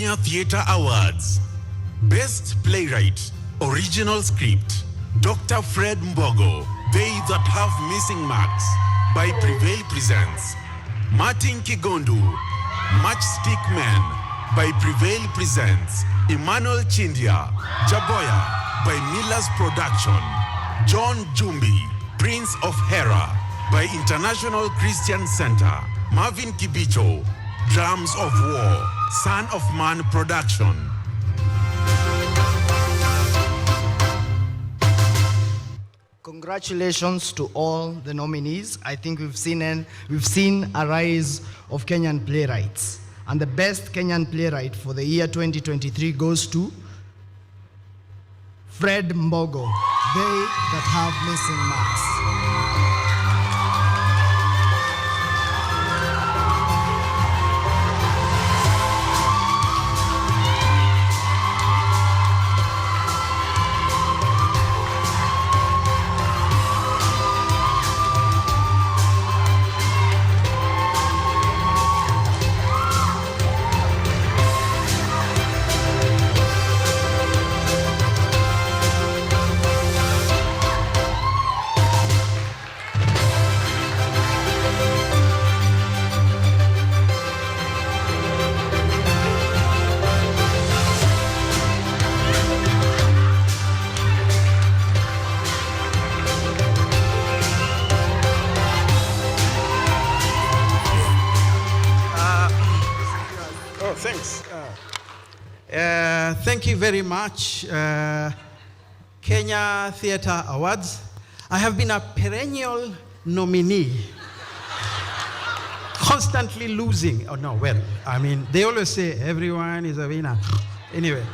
Kenya Theatre Awards. Best Playwright, Original Script, Dr. Fred Mbogo, They That Have Missing Marks, by Prevail Presents. Martin Kigondu, Matchstick Man, by Prevail Presents. Emmanuel Chindia, Jaboya, by Miller's Production. John Jumbi, Prince of Hera, by International Christian Center. Marvin Kibicho, Drums of War, Son of Man Production. Congratulations to all the nominees. I think we've seen a rise of Kenyan playwrights. And the best Kenyan playwright for the year 2023 goes to Fred Mbogo, They That Have Missing Marks. Thank you very much, Kenya Theatre Awards. I have been a perennial nominee, constantly losing. Oh no, well, I mean, they always say everyone is a winner. Anyway,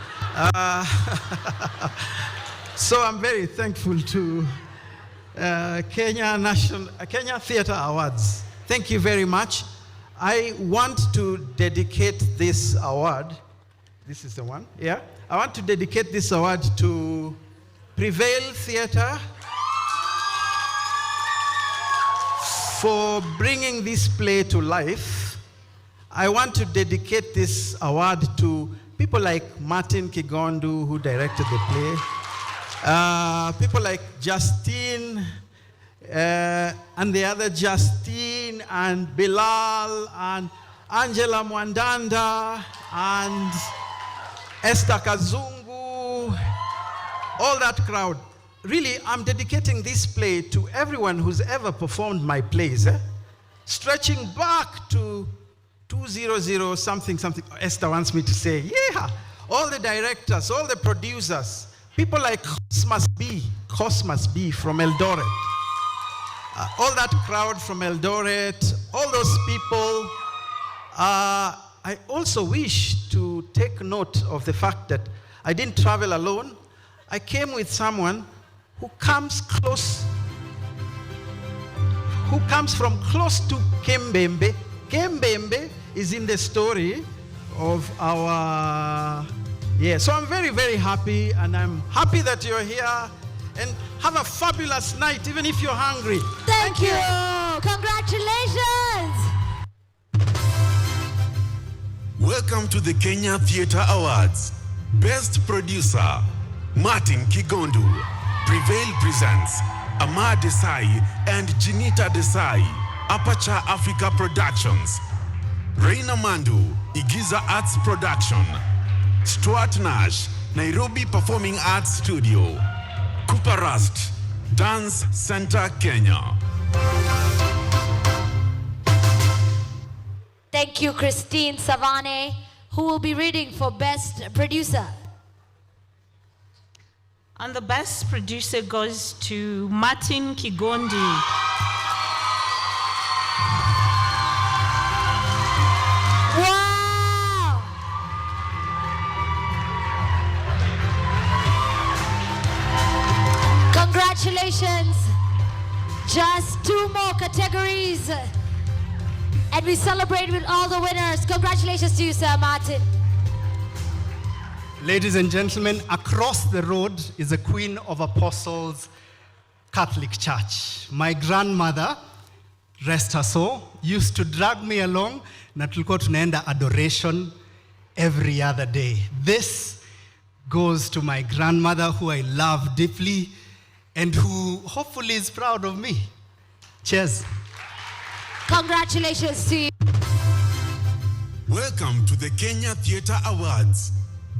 so I'm very thankful to Kenya Theatre Awards. Thank you very much. I want to dedicate this award. This is the one, yeah? I want to dedicate this award to Prevail Theatre for bringing this play to life. I want to dedicate this award to people like Martin Kigondu, who directed the play, people like Justine, and the other Justine, and Bilal, and Angela Mwandanda, and Esther Kazungu, all that crowd. Really, I'm dedicating this play to everyone who's ever performed my plays, stretching back to 200 something. Esther wants me to say, yeah, all the directors, all the producers, people like Cosmos B from Eldoret, all that crowd from Eldoret, all those people. I also wish to take note of the fact that I didn't travel alone. I came with someone who comes from close to Kembembe. Kembembe is in the story of our, so I'm very, very happy, and I'm happy that you're here, and have a fabulous night, even if you're hungry. Thank you. Congratulations. Welcome to the Kenya Theatre Awards. Best Producer, Martin Kigondu. Prevail Presents, Amar Desai and Jinita Desai. Aperture Africa Productions. Reina Mandu, Igiza Arts Production. Stuart Nash, Nairobi Performing Arts Studio. Cooper Rust, Dance Center, Kenya. Thank you, Christine Savane, who will be reading for Best Producer. And the Best Producer goes to Martin Kigondi. Wow! Congratulations. Just 2 more categories. And we celebrate with all the winners. Congratulations to you, Sir Martin. Ladies and gentlemen, across the road is a Queen of Apostles Catholic Church. My grandmother, rest her soul, used to drag me along na tulikuwa tunaenda adoration every other day. This goes to my grandmother, who I love deeply and who hopefully is proud of me. Cheers. Congratulations to you. Welcome to the Kenya Theatre Awards.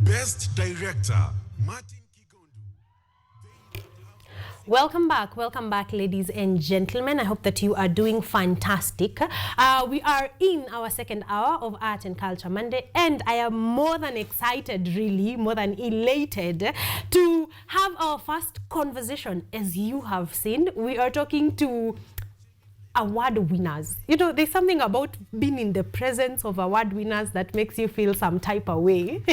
Best Director, Martin Kigondu. Welcome back, ladies and gentlemen. I hope that you are doing fantastic. We are in our second hour of Art and Culture Monday, and I am more than excited, really, more than elated to have our first conversation. As you have seen, we are talking to award winners. You know, there's something about being in the presence of award winners that makes you feel some type of way.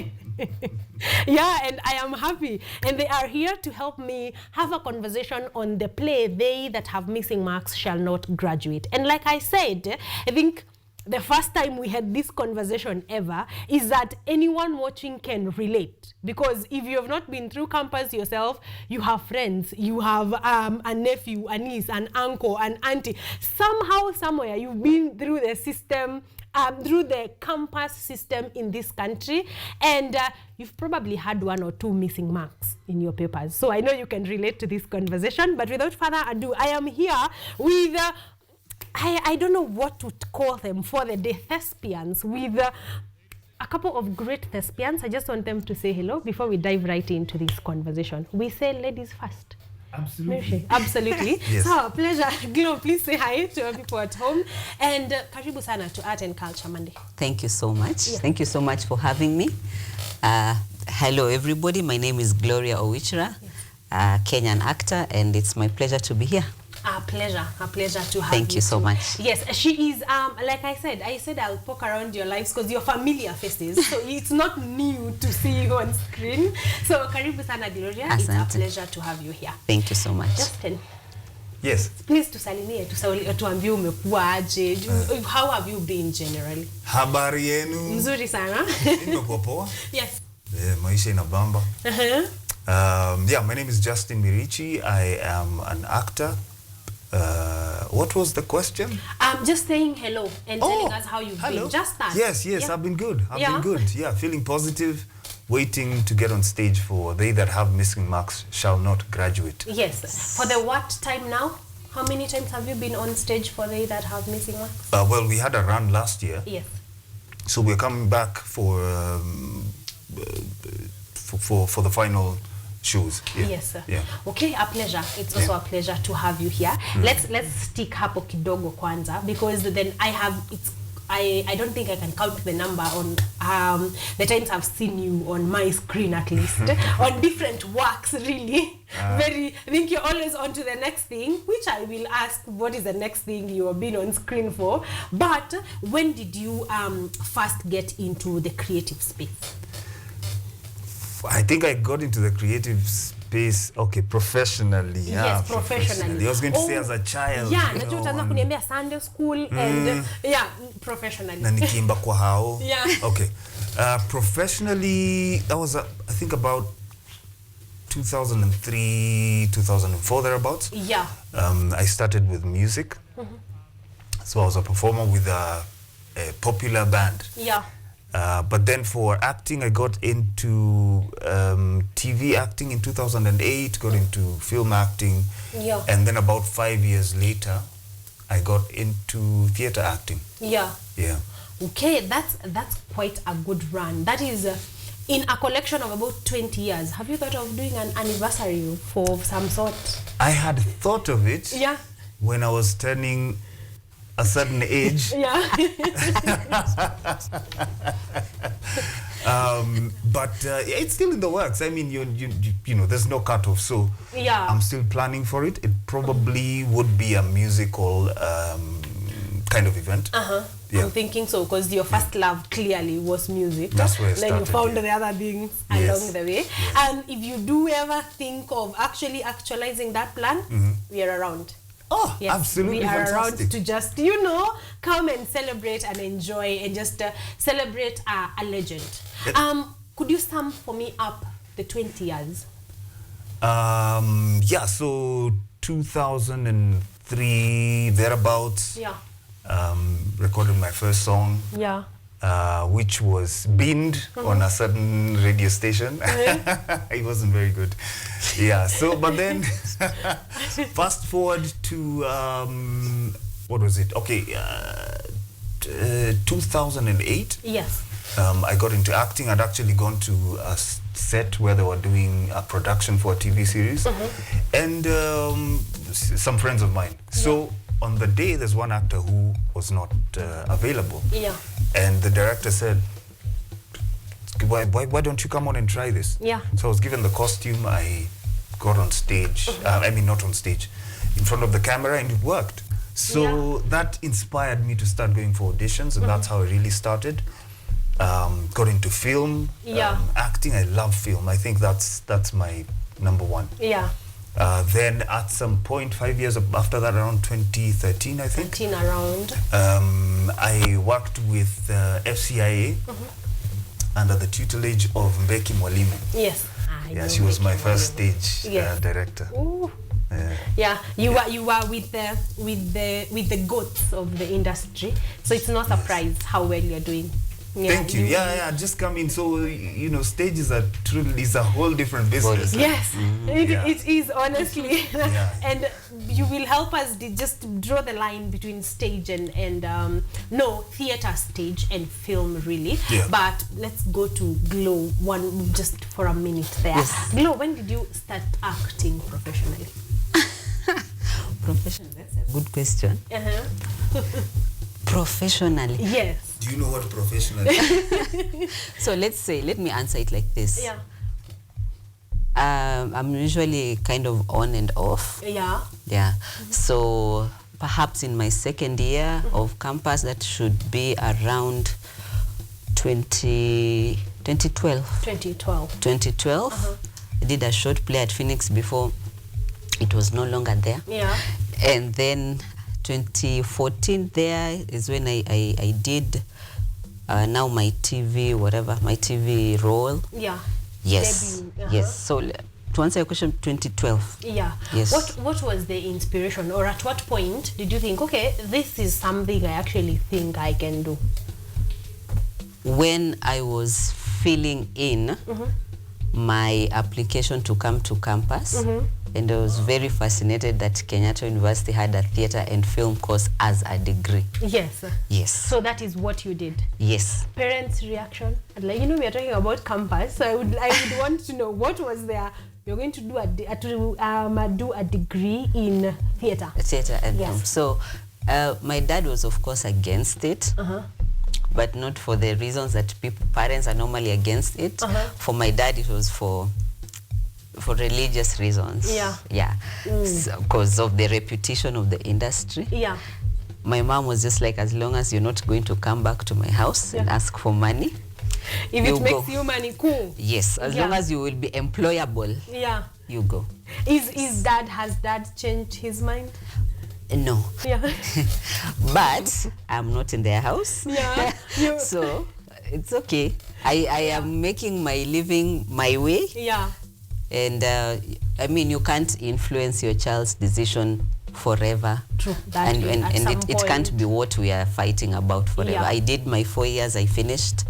Yeah, and I am happy. And they are here to help me have a conversation on the play, They That Have Missing Marks Shall Not Graduate. And like I said, I think the first time we had this conversation ever is that anyone watching can relate. Because if you have not been through campus yourself, you have friends, you have a nephew, a niece, an uncle, an auntie. Somehow, somewhere, you've been through the system, through the campus system in this country, and you've probably had 1 or 2 missing marks in your papers. So I know you can relate to this conversation, but without further ado, I am here with I don't know what to call them for the day, thespians, with a couple of great thespians. I just want them to say hello before we dive right into this conversation. We say ladies first. Absolutely. Mirichii, absolutely. Yes. So, pleasure. Glo, please say hi to our people at home. And karibu sana to Art and Culture Monday. Thank you so much. Yeah. Thank you so much for having me. Hello, everybody. My name is Gloria Owichira, Kenyan actor, and it's my pleasure to be here. A pleasure to have you. Thank you so much. Yes, she is, like I said I'll poke around your lives because you're familiar faces. So it's not new to see you on screen. So karibu sana Gloria, Asante. It's a pleasure to have you here. Thank you so much. Justin, Yes. please tusalimie, tuambie umekuwa aje. How have you been generally? Habari yenu. Mzuri sana. Nimekuwa poa. Yes. Maisha inabamba. Yeah, my name is Justin Mirichii. I am an actor. What was the question? I'm just saying hello and telling us how you've hello. been. Just that. Yes, Yeah. I've been good. I've Yeah. been good. Yeah, feeling positive, waiting to get on stage for They That Have Missing Marks Shall Not Graduate. Yes. For the what time now? How many times have you been on stage for They That Have Missing Marks? Well, we had a run last year, Yes. so we're coming back for the final shows. Yeah. Yes, sir. Yeah. Okay, a pleasure. It's also a pleasure to have you here. Let's stick hapo kidogo kwanza, because then I don't think I can count the number on the times I've seen you on my screen, at least on different works, really. I think you're always on to the next thing, which I will ask what is the next thing you have been on screen for. But when did you first get into the creative space? I think I got into the creative space, professionally. Yeah, Yes, professionally. I was going to say as a child. Yeah, you najua know, utaanza kuniambia Sunday school and professionally. na nikiimba kwa hao. Yeah. Okay. Professionally, that was, I think, about 2003, 2004, thereabouts. Yeah. I started with music. So I was a performer with a popular band. Yeah. But then for acting, I got into TV acting in 2008, got into film acting. Yeah. And then about 5 years later, I got into theater acting. Yeah. Yeah. Okay, that's quite a good run. That is in a collection of about 20 years. Have you thought of doing an anniversary for some sort? I had thought of it Yeah. when I was turning a certain age. Yeah. But it's still in the works. I mean, you know, there's no cutoff, so Yeah. I'm still planning for it. It probably would be a musical kind of event. Yeah. I'm thinking so, because your first love clearly was music. That's where it Then you started, found yeah. the other things Yes. along the way. And if you do ever think of actually actualizing that plan, we are around. Oh, Yes, absolutely we are fantastic. around to just, come and celebrate and enjoy and just celebrate a legend. Could you sum for me up the 20 years? Yeah, so 2003, thereabouts. Yeah. Recorded my first song. Yeah. which was binned on a certain radio station. It wasn't very good. Yeah, so, but then fast forward to, what was it? Okay, 2008. Yes. I got into acting. I'd actually gone to a set where they were doing a production for a TV series, and some friends of mine. So on the day, there's one actor who was not available, and the director said, why don't you come on and try this? So I was given the costume. I got on stage. I mean, not on stage, in front of the camera, and it worked. So that inspired me to start going for auditions, and that's how I really started. Got into film, acting. I love film. I think that's my number one. Then at some point, 5 years after that, around 2013, I think. I worked with FCIA under the tutelage of Mbeki Mwalimu. Yeah, she was my first stage director. You were with the goats of the industry, so it's no surprise how well you're doing. Thank you. Just come in. So, you know, stage is a whole different business. Yes, it is, honestly. And you will help us just draw the line between stage and no, theater, stage, and film, really. But let's go to Glow just for a minute there. Glow, when did you start acting professionally? Professionally, that's a good question. Professionally. Yes. Do you know what professional is? So let me answer it like this. I'm usually kind of on and off. So perhaps in my second year of campus, that should be around 2012. 2012. I did a short play at Phoenix before it was no longer there. And then 2014 there is when I did now my TV role. Yes. Yes. So to answer your question, 2012. Yes. What was the inspiration, or at what point did you think, okay, this is something I actually think I can do? When I was filling in my application to come to campus, and I was very fascinated that Kenyatta University had a theater and film course as a degree. Yes. So that is what you did. Yes. Parents' reaction, like, you know, we are talking about campus, so I would want to know what was there. You're going to do a degree in theater. Theater and film. So my dad was, of course, against it. But not for the reasons that parents are normally against it. For my dad, it was for religious reasons. Because of the reputation of the industry. My mom was just like, as long as you're not going to come back to my house and ask for money, if it makes you money, cool. Yes, as long as you will be employable, you go. Has dad changed his mind? No. But I'm not in their house. So it's okay. I am making my living my way. And I mean, you can't influence your child's decision forever. True. And it can't be what we are fighting about forever. I did my 4 years, I finished.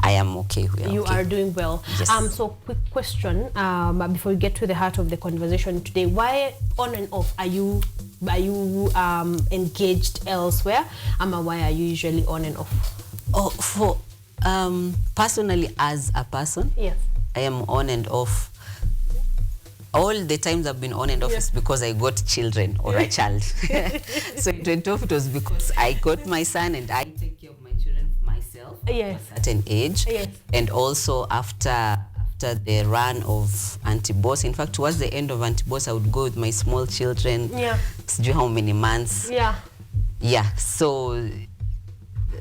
I am okay. You are doing well. Yes. So quick question, before we get to the heart of the conversation today, why on and off are you engaged elsewhere? Why are you usually on and off? For personally, as a person, I am on and off. All the times I've been on and off is because I got children or a child. So in 2012 it was because I got my son and I take care of my children myself at a certain age. And also after the run of Anti-Boss, in fact towards the end of Anti-Boss I would go with my small children. Do you know how many months? So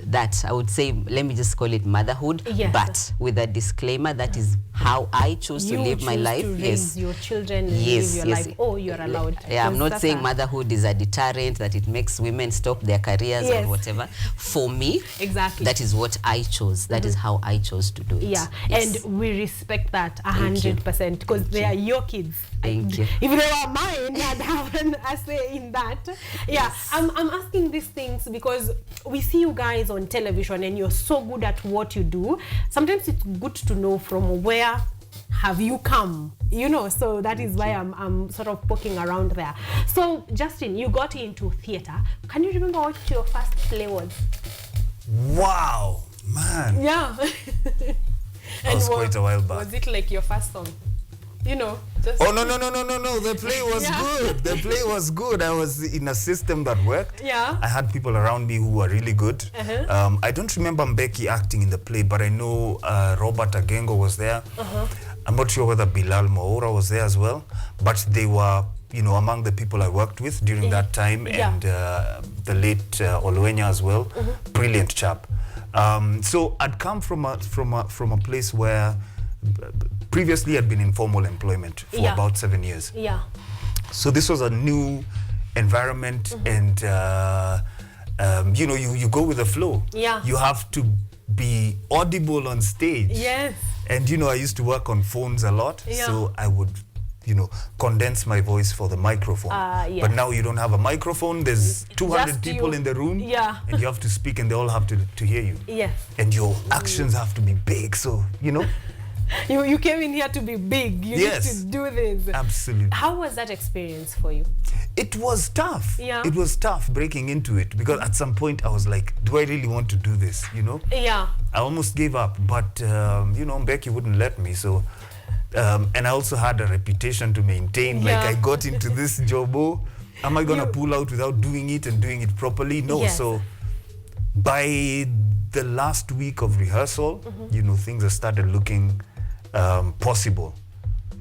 that I would say, let me just call it motherhood, but with a disclaimer, that is how I choose to live my life. You raise your children and live your life. Oh, you're allowed. I'm not saying motherhood is a deterrent, that it makes women stop their careers or whatever. For me, that is what I chose. That is how I chose to do it. And we respect that 100% because they are your kids. Thank you. If they were mine, I'd have a say in that. I'm asking these things because we see you guys on television and you're so good at what you do, sometimes it's good to know from where have you come, you know, so that is why I'm sort of poking around there. So Justin, you got into theater. Can you remember what your first play was? Wow, man. Yeah. That was quite a while back. Was it like your first song? You know, just Oh, no. The play was Yeah. good. The play was good. I was in a system that worked. Yeah. I had people around me who were really good. I don't remember Mbeki acting in the play, but I know Robert Agengo was there. I'm not sure whether Bilal Moura was there as well, but they were, you know, among the people I worked with during that time, Yeah. and the late Olwenya as well. Brilliant chap. So I'd come from a place where previously I'd been in formal employment for Yeah. about 7 years. Yeah. So this was a new environment, and you know, you go with the flow. Yeah. You have to be audible on stage. Yes. And you know, I used to work on phones a lot, Yeah. so I would, you know, condense my voice for the microphone. Yes. But now you don't have a microphone. There's 200 Just people you. in the room, Yeah. and you have to speak, and they all have to hear you. Yes. And your actions have to be big, so you know. You came in here to be big. You Yes. need to do this. Absolutely. How was that experience for you? It was tough. Yeah. It was tough breaking into it, because at some point I was like, do I really want to do this? You know? Yeah. I almost gave up, but you know, Becky wouldn't let me. So, and I also had a reputation to maintain. Yeah. Like I got into this job. Am I gonna pull out without doing it and doing it properly? No. Yes. So by the last week of rehearsal, you know, things have started looking possible.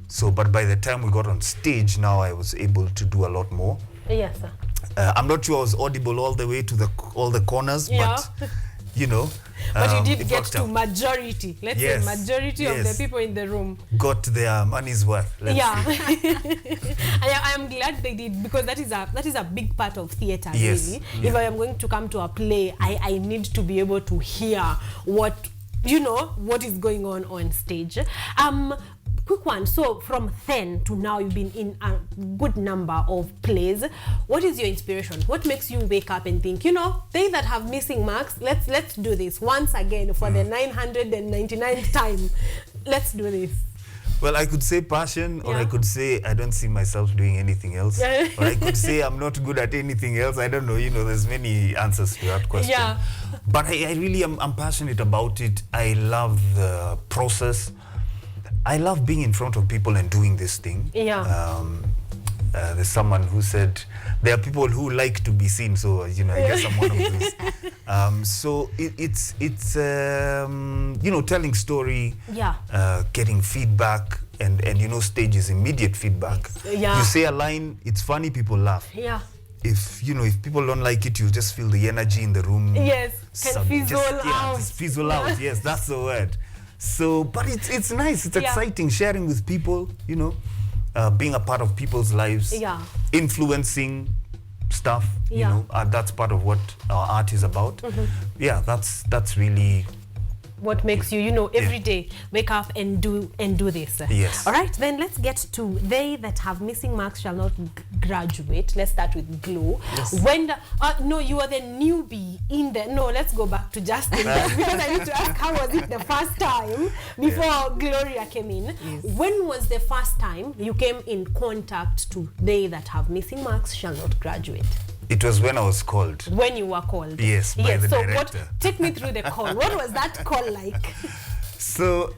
So, but by the time we got on stage, now I was able to do a lot more. Yes, sir. I'm not sure I was audible all the way to all the corners, Yeah. but you know. But you did it get worked to out. majority. Let's Yes, say majority of the yes. people in the room. Got their money's worth. Let's Yeah. say. I am glad they did, because that is a big part of theater, Yes, really. yeah. If I am going to come to a play, I need to be able to hear what, you know, what is going on stage. Quick one. So from then to now, you've been in a good number of plays. What is your inspiration? What makes you wake up and think, you know, they that have missing marks, let's do this once again for the 999th time. Let's do this. Well, I could say passion, or I Yeah. could say I don't see myself doing anything else, Yeah. or I could say I'm not good at anything else. I don't know. You know, there's many answers to that question. Yeah. But I really am. I'm passionate about it. I love the process. I love being in front of people and doing this thing. Yeah. There's someone who said there are people who like to be seen, so you know, I guess I'm one of those. So it's you know, telling story, Yeah. getting feedback, and you know, stage is immediate feedback. Yeah. You say a line, it's funny, people laugh. Yeah. If you know, if people don't like it, you just feel the energy in the room. Yes. Can fizzle out. Just fizzle out. Yes, that's the word. So, but it's nice. It's exciting sharing with people. You know, being a part of people's lives. Yeah. Influencing stuff. Yeah. You know, that's part of what our art is about. Yeah, that's really what makes you, you know, every day wake up and do this. Yes. All right, then let's get to they that have missing marks shall not graduate. Let's start with Glow. Yes. When the, no, you are the newbie in the, no, let's go back to Justin because I need to ask, how was it the first time before Gloria came in? Yes. When was the first time you came in contact to they that have missing marks shall not graduate? It was when I was called. When you were called? Yes, by the so director. take me through the call. What was that call like? So,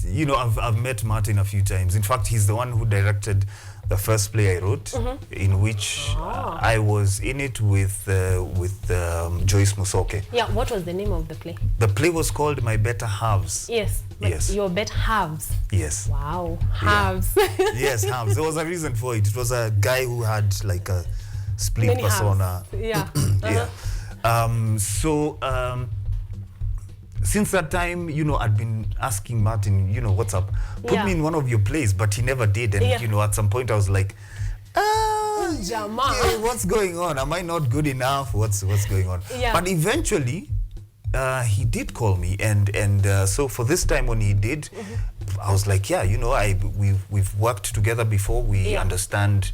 you know, I've met Martin a few times. In fact, he's the one who directed the first play I wrote, in which I was in it with Joyce Musoke. Yeah, what was the name of the play? The play was called My Better Halves. Yes. Yes. Your bet halves. Yes. Wow. Halves. Yes, halves. There was a reason for it. It was a guy who had like a split Many persona. halves. Yeah. Yeah. Since that time, you know, I'd been asking Martin, you know, what's up? Put me in one of your plays, but he never did. And, you know, at some point I was like, Jama. what's going on? Am I not good enough? What's going on? Yeah. But eventually, he did call me. And so for this time when he did, I was like, yeah, you know, we've worked together before. We understand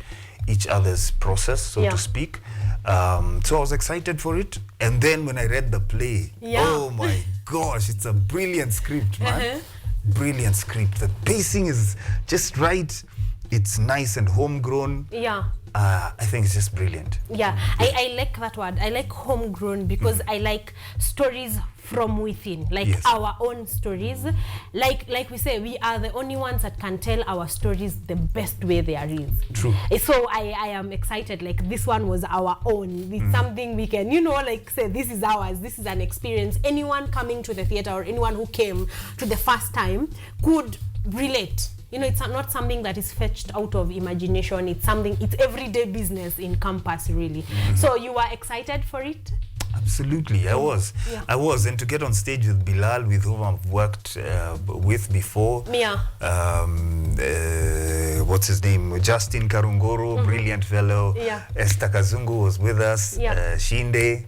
each other's process, so to speak. So I was excited for it. And then when I read the play, oh my gosh, it's a brilliant script, man. Brilliant script. The pacing is just right. It's nice and homegrown. Yeah. I think it's just brilliant. Yeah, I like that word. I like homegrown because I like stories from within, like our own stories. Like we say, we are the only ones that can tell our stories the best way there is. True. So I am excited. Like this one was our own. It's something we can, like say this is ours. This is an experience. Anyone coming to the theater or anyone who came to the first time could relate. It's not something that is fetched out of imagination. It's everyday business in campus, really. So you were excited for it? Absolutely, I was. I was. And to get on stage with Bilal, with whom I've worked with before. What's his name? Justin Karungoro, brilliant fellow. Esther Kazungu was with us. Shinde.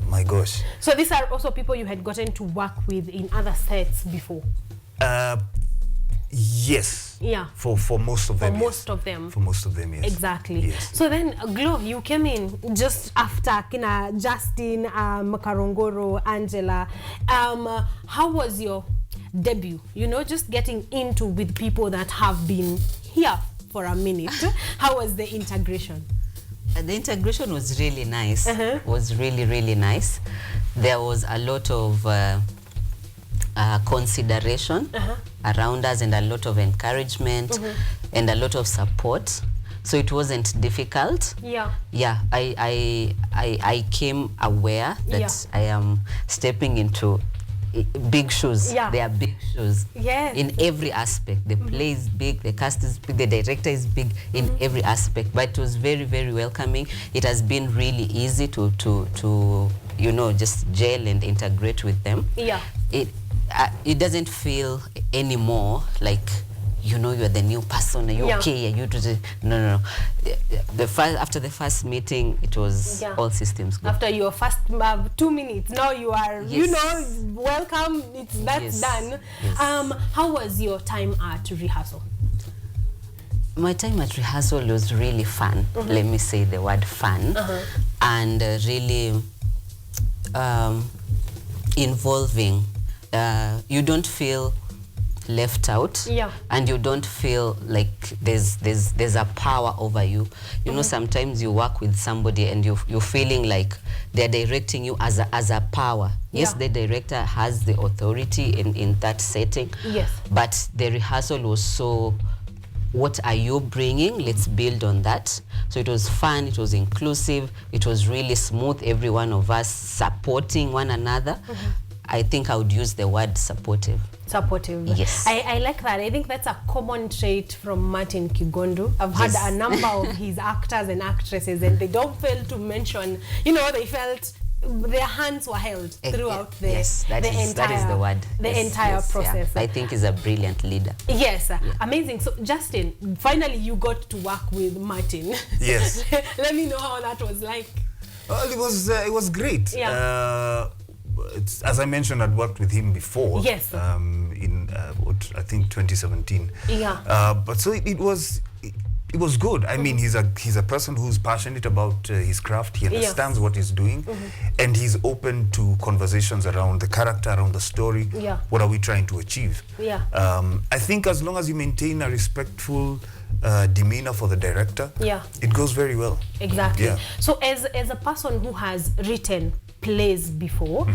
My gosh. So these are also people you had gotten to work with in other sets before? Yes. Yeah. For most of them. For most of them. For most of them, yes. Exactly. Yes. So then, Glo, you came in just after Justin, Karungoro, Angela. How was your debut? Just getting into with people that have been here for a minute. How was the integration? The integration was really nice. Was really, really nice. There was a lot of consideration around us and a lot of encouragement and a lot of support. So it wasn't difficult. I came aware that I am stepping into big shoes. They are big shoes in every aspect. The play is big, the cast is big, the director is big in every aspect. But it was very, very welcoming. It has been really easy to just gel and integrate with them. It doesn't feel anymore like you're the new person. Are you okay? Are you no. After the first meeting, it was all systems go. After your first 2 minutes, now you are welcome. That's done. How was your time at rehearsal? My time at rehearsal was really fun. Let me say the word fun, and really involving. You don't feel left out, and you don't feel like there's a power over you. Sometimes you work with somebody and you're feeling like they're directing you as a power. Yes, the director has the authority in that setting. But the rehearsal was so, what are you bringing? Let's build on that. So it was fun, it was inclusive, it was really smooth, every one of us supporting one another. I think I would use the word supportive. Supportive. Yes. I like that. I think that's a common trait from Martin Kigondu. I've had a number of his actors and actresses, and they don't fail to mention, they felt their hands were held throughout the entire process. I think he's a brilliant leader. Yes, amazing. So Justin, finally you got to work with Martin. Yes. Let me know how that was like. Well, it was great. As I mentioned, I'd worked with him before. Yes. In I think 2017. But so it was good. I mean, he's a person who's passionate about his craft. He understands what he's doing, and he's open to conversations around the character, around the story. What are we trying to achieve? I think as long as you maintain a respectful demeanor for the director, it goes very well. Exactly. So as a person who has written plays before,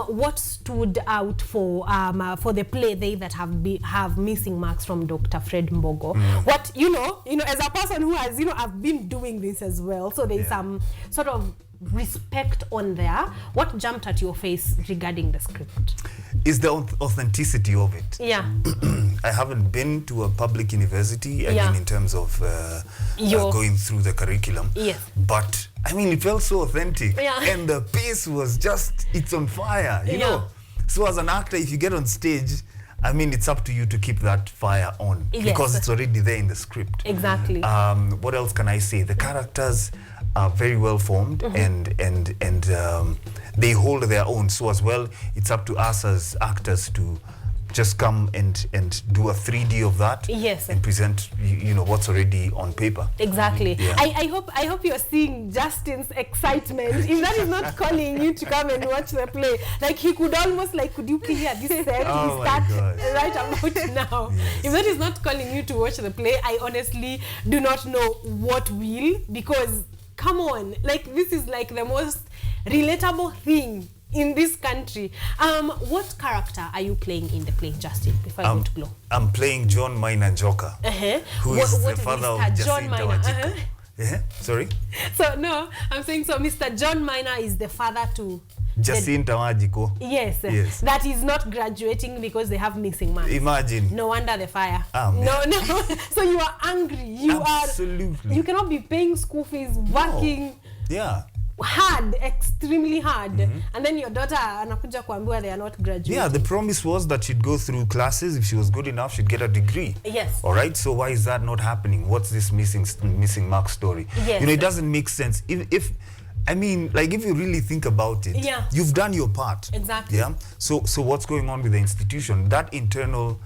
what stood out for the play they that have missing marks from Dr. Fred Mbogo? What as a person who has I've been doing this as well, so there's some sort of respect on there. What jumped at your face regarding the script? Is the authenticity of it. I haven't been to a public university, I mean in terms of going through the curriculum. But I mean, it felt so authentic, and the pace was just, it's on fire, you know. So as an actor, if you get on stage, I mean, it's up to you to keep that fire on, because it's already there in the script. Exactly. What else can I say? The characters are very well formed, and they hold their own. So as well, it's up to us as actors to just come and do a 3D of that. Yes. And present, you know, what's already on paper. Exactly. Yeah. I hope you're seeing Justin's excitement. If that is not calling you to come and watch the play, like he could almost like, could you clear this set? Oh We start my God. right about now. Yes. If that is not calling you to watch the play, I honestly do not know what will, because come on, like this is like the most relatable thing in this country. What character are you playing in the play, Justin, before I go to Glow? I'm playing John Minor Joker, who is What the father of Mr. John Jacinta Minor? Wajiko. Yeah? Sorry? So no, I'm saying so Mr. John Minor is the father to Jacinta Wajiko. Yes, Yes. that is not graduating because they have missing marks. Imagine. No wonder the fire. Ah, man. No. So you are angry. You Absolutely. You cannot be paying school fees, working Yeah. hard, extremely hard, and then your daughter anakuja kuambiwa they are not graduating. Yeah, the promise was that she'd go through classes. If she was good enough, she'd get a degree. Yes. All right. So why is that not happening? What's this missing mark story? Yes. You know, it doesn't make sense. If I mean, like, if you really think about it, Yeah. you've done your part. Exactly. Yeah. So what's going on with the institution? That internal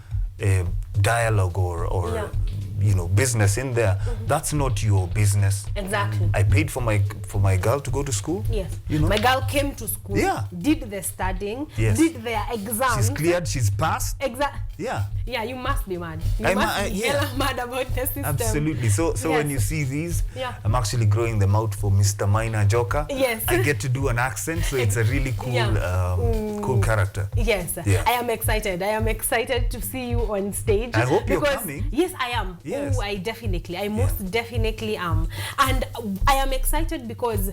dialogue or Yeah. you know, business in there, that's not your business. Exactly. I paid for my girl to go to school. Yes. You know? My girl came to school. Yeah. Did the studying. Yes. Did their exams. She's cleared, she's passed. Exactly. Yeah. Yeah, you must be mad. You I'm- must be yeah. hella mad about the system. Absolutely. So when you Yes. see these, Yeah. I'm actually growing them out for Mr. Minor Joker. Yes. I get to do an accent, so it's a really cool, Yeah. cool character. Yes, Yeah. I am excited. I am excited to see you on stage. I hope you're because, coming. Yes, I am. Yes. Oh, I most definitely am. And I am excited because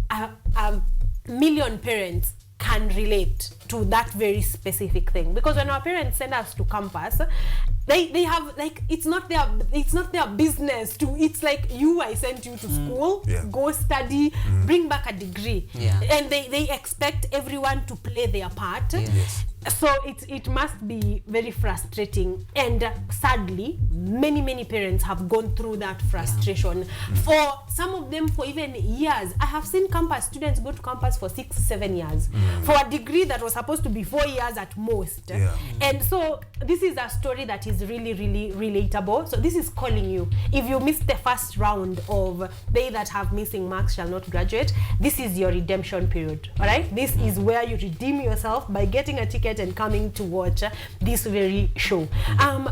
a million parents can relate to that very specific thing. Because when our parents send us to campus, they have, like, it's not their business to, it's like, I sent you to school, Yeah. go study, bring back a degree. Yeah. And they expect everyone to play their part. Yes. So it must be very frustrating, and sadly many parents have gone through that frustration. For some of them for even years. I have seen campus students go to campus for 6-7 years for a degree that was supposed to be 4 years at most. Yeah. And so this is a story that is really relatable. So this is calling you. If you missed the first round of They That Have Missing Marks Shall Not Graduate, this is your redemption period. All right, this is where you redeem yourself by getting a ticket and coming to watch this very show.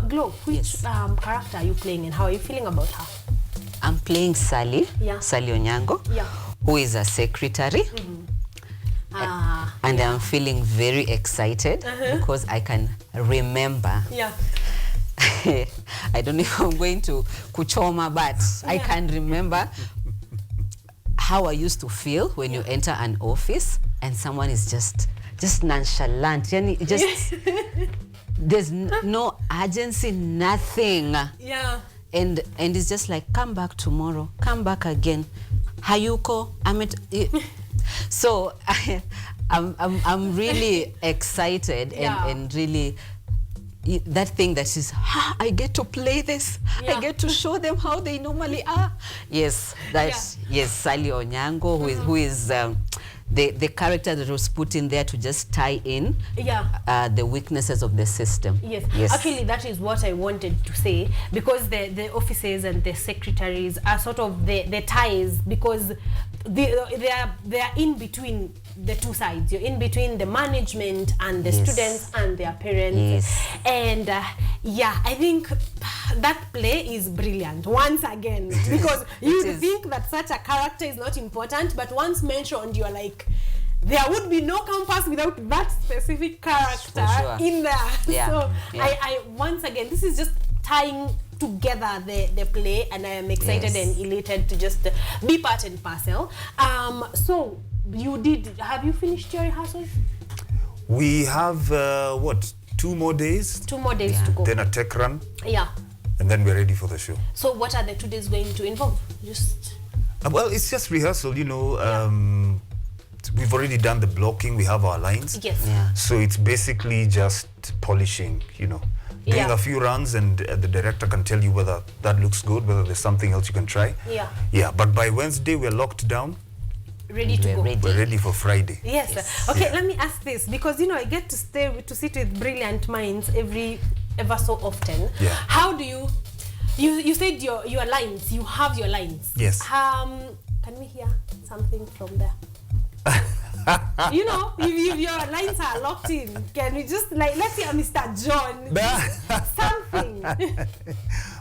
Glo, which character are you playing and how are you feeling about her? I'm playing Sally, Yeah. Sally Onyango, Yeah. who is a secretary. And I'm feeling very excited because I can remember. Yeah. I don't know if I'm going to kuchoma, but I can remember how I used to feel when you enter an office and someone is just nonchalant. Just there's no urgency, nothing. Yeah. And it's just like, come back tomorrow, come back again. Hayuko, so I'm really excited and really that thing that is, I get to play this. I get to show them how they normally are. Yes, yes, Sally Onyango, who is the character that was put in there to just tie in the weaknesses of the system. Yes. Actually, that is what I wanted to say, because the offices and the secretaries are sort of the ties, because they are in between the two sides. You're in between the management and the students and their parents. And I think that play is brilliant once again, because you think that such a character is not important, but once mentioned, you're like, there would be no campus without that specific character in there. So I once again, this is just tying together the play, and I am excited and elated to just be part and parcel. So have you finished your rehearsals? We have 2 more days? 2 more days to go. Then a tech run. Yeah. And then we're ready for the show. So what are the 2 days going to involve? Well, it's just rehearsal, you know. We've already done the blocking, we have our lines. Yes. So it's basically just polishing, you know. Doing a few runs, and the director can tell you whether that looks good, whether there's something else you can try. Yeah, but by Wednesday we're locked down. ready to go. We're ready for Friday. Yes. Okay, let me ask this, because I get to sit with brilliant minds ever so often. Yeah. How do you said your lines, you have your lines. Yes. Can we hear something from there? If your lines are locked in, can we just let's hear Mr. John? Something.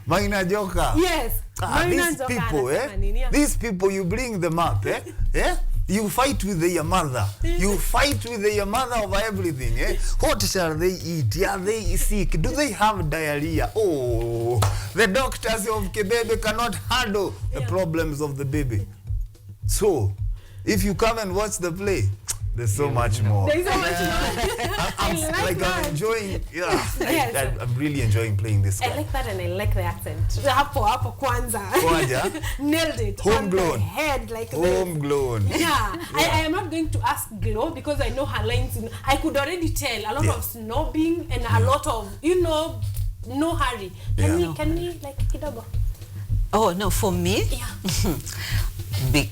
Maina Joka. Yes. These people, you bring them up, You fight with their mother. You fight with their mother over everything, What shall they eat? Are they sick? Do they have diarrhea? Oh, the doctors of Kebebe cannot handle the problems of the baby. So, if you come and watch the play, there's so much more. There's so much more. I'm enjoying. Yes. I'm really enjoying playing this guy. I like that, and I like the accent. Hapo kwanza. Nailed it. Homegrown. Head like Homegrown. Yeah. I am not going to ask Glo because I know her lines. I could already tell a lot of snobbing and a lot of no hurry. Can we like kidogo? Oh no, for me. Yeah. They're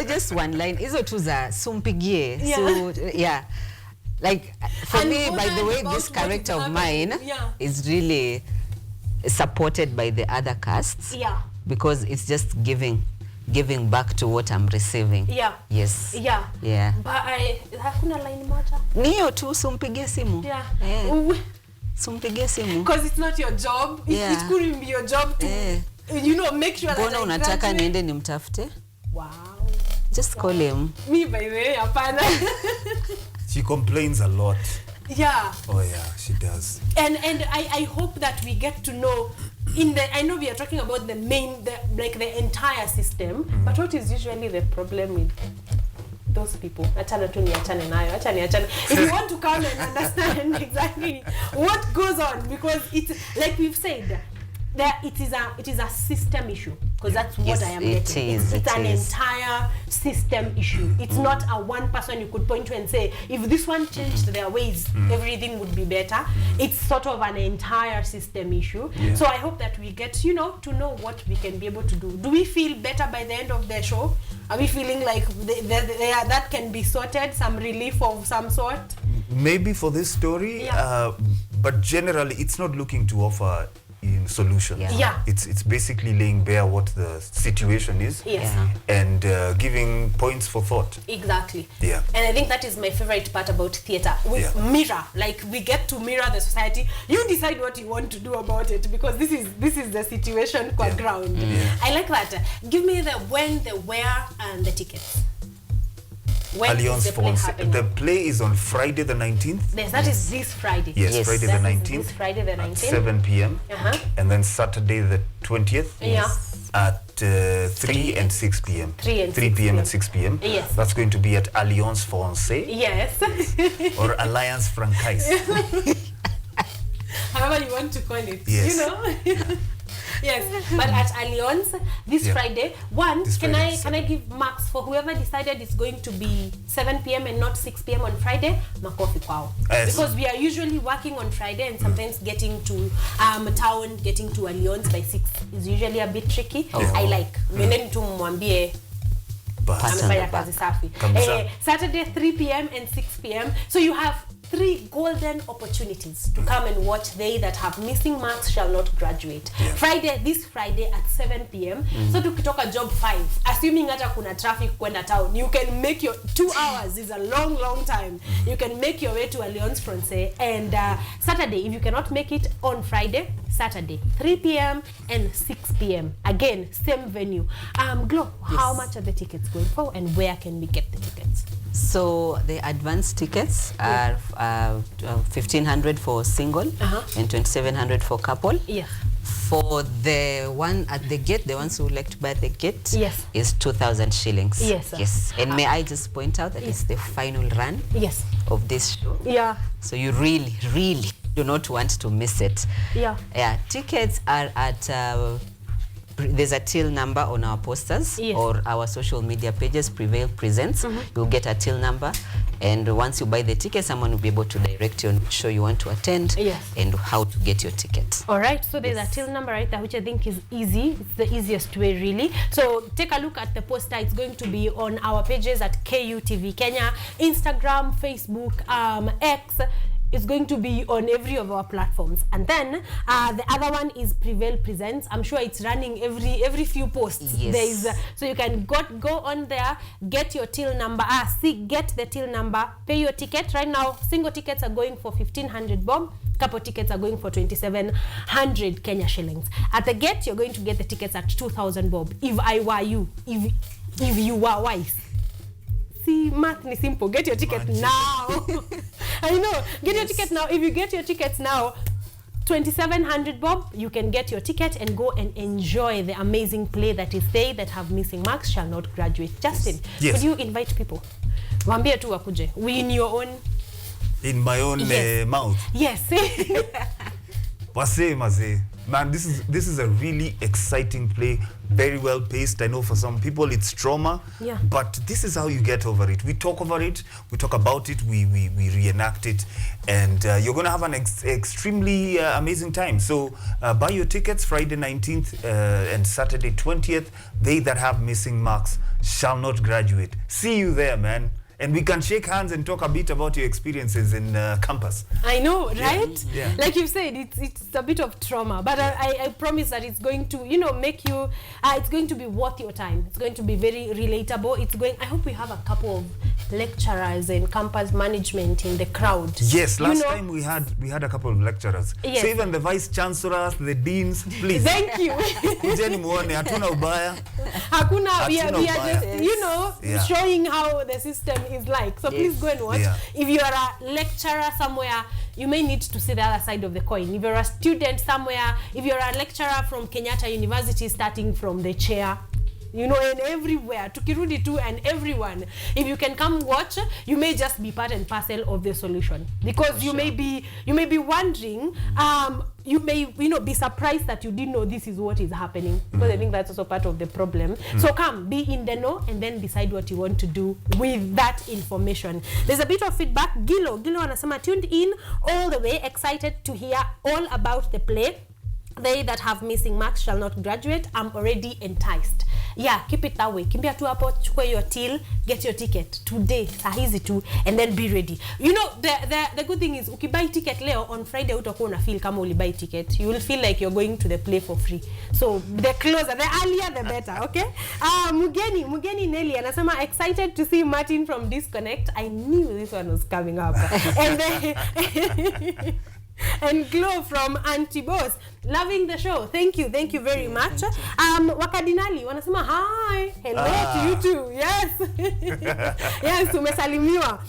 just one line. Hizo tu za sumpigie. So yeah. Like for And me, by the way, this character of mine is really supported by the other casts. Yeah. Because it's just giving back to what I'm receiving. Yeah. Yes. Yeah. Yeah. But hakuna line moja. Niyo tu sumpigie simu. Yeah. Sumpigie simu. Because it's not your job. Yeah. It couldn't be your job to make sure that Mbona unataka niende nimtafute? Wow. Just call him. Me by the way, hapana. She complains a lot. Yeah. Oh yeah, she does. And I hope that we get to know I know we are talking about the entire system, but what is usually the problem with those people? If you want to come and understand exactly what goes on, because it's like we've said, it is a system issue, because that's what I am getting. It's an entire system issue. It's not a one person you could point to and say, if this one changed their ways, everything would be better. It's sort of an entire system issue. Yeah. So I hope that we get, to know what we can be able to do. Do we feel better by the end of the show? Are we feeling like that can be sorted, some relief of some sort? Maybe for this story, but generally it's not looking to offer solutions. Yeah. It's basically laying bare what the situation is. Yes. And giving points for thought. Exactly. Yeah. And I think that is my favorite part about theater. We mirror, we get to mirror the society. You decide what you want to do about it, because this is the situation qua ground. I like that. Give me the when, the where, and the tickets. When Alliance is the play happening? The play is on Friday the 19th. Yes, that is this Friday. Yes, Friday the 19th. This Friday the 19th. At 7 p.m. And then Saturday the 20th. At 3 and 6 p.m. 3 p.m. and 6 p.m. Yes. That's going to be at Alliance Française. Yes. Or Alliance Francaise. However you want to call it. Yes. Yes, but at Alliance this Friday, can I give marks for whoever decided it's going to be 7 p.m. and not 6 p.m. on Friday? Makofi kwao. Yes. Because we are usually working on Friday, and sometimes getting to town, getting to Alliance by 6 is usually a bit tricky. I like. Mwendeni tu mwambie amefanya kazi safi. Saturday 3 p.m. and 6 p.m. So you have 3 golden opportunities to come and watch They That Have Missing Marks Shall Not Graduate. This Friday at 7 p.m. So tukitoka job 5, assuming hata kuna traffic kwenda town, you can make your 2 hours is a long time. You can make your way to Alliance Française. And Saturday, if you cannot make it on Friday, Saturday 3 p.m. and 6 p.m. Again, same venue. Glo, how much are the tickets going for, and where can we get the tickets? So the advance tickets are 1,500 for single and 2,700 for couple. Yes. For the one at the gate, the ones who would like to buy at the gate, is 2,000 shillings. Yes. Yes. And may I just point out that it's the final run of this show. Yeah. So you really do not want to miss it. Yeah. Yeah. Tickets are at There's a till number on our posters Yes. or our social media pages, Prevail Presents. You'll get a till number, and once you buy the ticket, someone will be able to direct you on which show you want to attend and how to get your ticket. All right, so there's a till number right there, which I think is easy. It's the easiest way, really. So take a look at the poster. It's going to be on our pages at KUTV Kenya, Instagram, Facebook, X. It's going to be on every of our platforms. And then the other one is Prevail Presents. I'm sure it's running every few posts. Yes. There is so you can go on there, get your till number. Get the till number, pay your ticket. Right now, single tickets are going for 1,500 bob. Couple tickets are going for 2,700 Kenya shillings. At the gate, you're going to get the tickets at 2,000 bob. If I were you, if you were wise. See, math is simple. Get your ticket now. I know. Get your ticket now. If you get your tickets now, 2,700 bob, you can get your ticket and go and enjoy the amazing play that is They That Have Missing Marks Shall Not Graduate. Justin, could you invite people? Waambie tu wakuje. We in your own... In my own mouth. Yes. Wase, maze. Man, this is a really exciting play, very well paced. I know for some people it's trauma, but this is how you get over it. We talk over it, we talk about it, we reenact it, and you're going to have an extremely amazing time. So buy your tickets Friday 19th and Saturday 20th. They That Have Missing Marks Shall Not Graduate. See you there, man. And we can shake hands and talk a bit about your experiences in campus. I know, right? Yeah. Like you said, it's a bit of trauma, but I promise that it's going to, make you, it's going to be worth your time. It's going to be very relatable. I hope we have a couple of lecturers and campus management in the crowd. Yes, last time we had a couple of lecturers. Yes. So even the vice chancellors, the deans, please. Thank you. Kujeni muone, hatuna ubaya. Hakuna, we are just, Yeah. showing how the system is like. So please go and watch. Yeah. If you are a lecturer somewhere, you may need to see the other side of the coin. If you're a student somewhere, if you're a lecturer from Kenyatta University, starting from the chair, and everywhere, tukirudi tu and everyone, if you can come watch, you may just be part and parcel of the solution, because you may be wondering, you may be surprised that you didn't know this is what is happening, because I think that's also part of the problem. So come, be in the know, and then decide what you want to do with that information. There's a bit of feedback. Gilo anasema tuned in all the way, excited to hear all about the play. They That Have Missing Marks Shall Not Graduate. I'm already enticed. Yeah, keep it that way. Kimbia tu hapo, chukua your till, get your ticket today, sahizi tu, and then be ready. The good thing is, ukibuy ticket leo, on Friday utakuwa una feel kama ulibuy ticket. You will feel like you're going to the play for free. So the closer, the earlier, the better. Okay. Mugeni Nelly anasema excited to see Martin from Disconnect. I knew this one was coming up. And then and Glow from Auntie Boss, loving the show. Thank you very much. Wakadinali wanasema hi, hello to you too. Yes. Yes, umesalimiwa.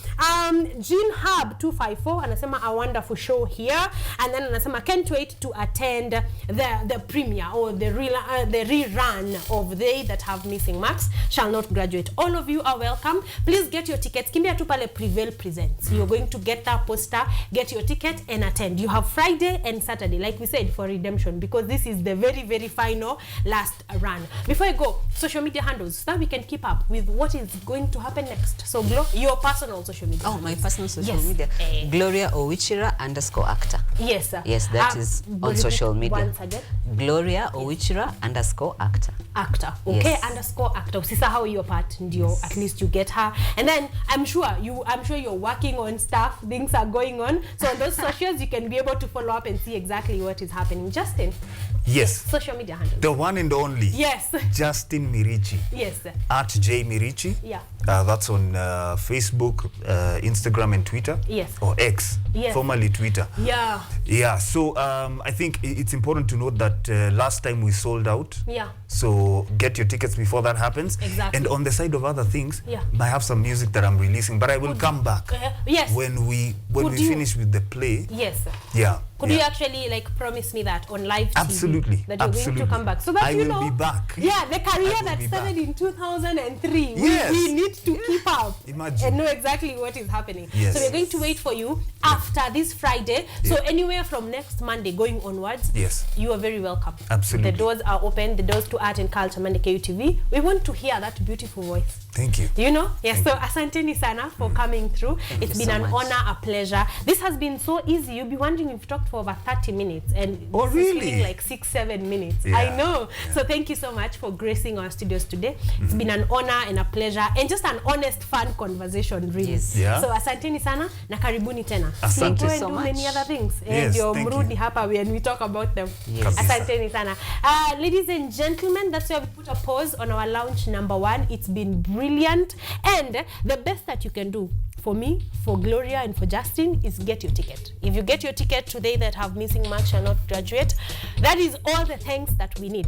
Jean Hub 254 anasema a wonderful show here, and then anasema can't wait to attend the premiere or the rerun of They That Have Missing Marks Shall Not Graduate. All of you are welcome. Please get your tickets. Kimbia tu pale Prevail Presents. You're going to get that poster, get your ticket and attend. You have Friday and Saturday, like we said, for redemption, because this is the very final last run. Before I go, social media handles, so that we can keep up with what is going to happen next. So Glo, your personal social media. Oh, my personal social media. Gloria Owichira _actor. Yes, sir. Yes, that is on social media. Once again. Gloria Owichira _actor. Actor. Okay, Yes. _actor. Usisahau your part, ndio at least you get her. And then I'm sure you're working on stuff, things are going on. So on those socials you can be able to follow up and see exactly what is happening. Justin. Yes. Social media handle. The one and only. Yes. Justin Mirichii. Yes. At J Mirichii. Yeah. That's on Facebook, Instagram and Twitter. Yes. Or X. Yes. Formerly Twitter. Yeah. Yeah. So I think it's important to note that last time we sold out. Yeah. So get your tickets before that happens. Exactly. And on the side of other things, yeah, I have some music that I'm releasing, but I will come back. Yes. When we finish with the play. Yes. Yeah. Could you actually promise me that on live TV? Absolutely. That you're going to come back, so that I will be back. Yeah, the career that started in 2003. Yes. We need need to keep up Imagine. and know exactly what is happening. Yes. So we're going to wait for you after this Friday. So anywhere from next Monday going onwards, Yes. you are very welcome. Absolutely. The doors are open, the doors to Art and Culture Monday KUTV. We want to hear that beautiful voice. Thank you. You know? Yes, so asanteni sana for coming through. It's been so an much. honor, a pleasure. This has been so easy. You'll be wondering if you've talked for over 30 minutes and Oh, this is really? feeling like 6-7 minutes. Yeah. I know. So thank you so much for gracing our studios today. It's been an honor and a pleasure and just an honest, fun conversation, really. Yes. Yeah. So asanteni sana na karibuni tena. Asante. Go and so do much. many other things. Yes, And you're thank you. mrudi hapa when we talk about them. Yes. Asanteni sana. Ladies and gentlemen, that's where we put a pause on our launch number 1. It's been brilliant. And the best that you can do for me, for Gloria, and for Justin is get your ticket. If you get your ticket today that have missing marks shall not graduate, that is all the thanks that we need.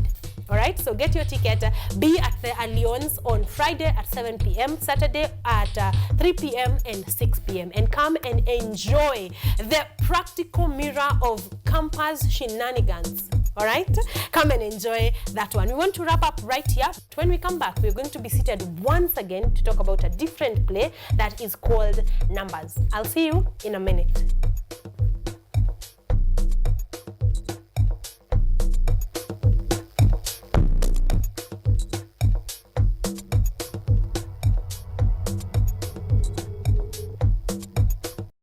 All right, so get your ticket. Be at the Allianz on Friday at 7 p.m., Saturday at 3 p.m. and 6 p.m. And come and enjoy the practical mirror of campus shenanigans. All right, come and enjoy that one. We want to wrap up right here. When we come back, we're going to be seated once again to talk about a different play that is called Numbers. I'll see you in a minute.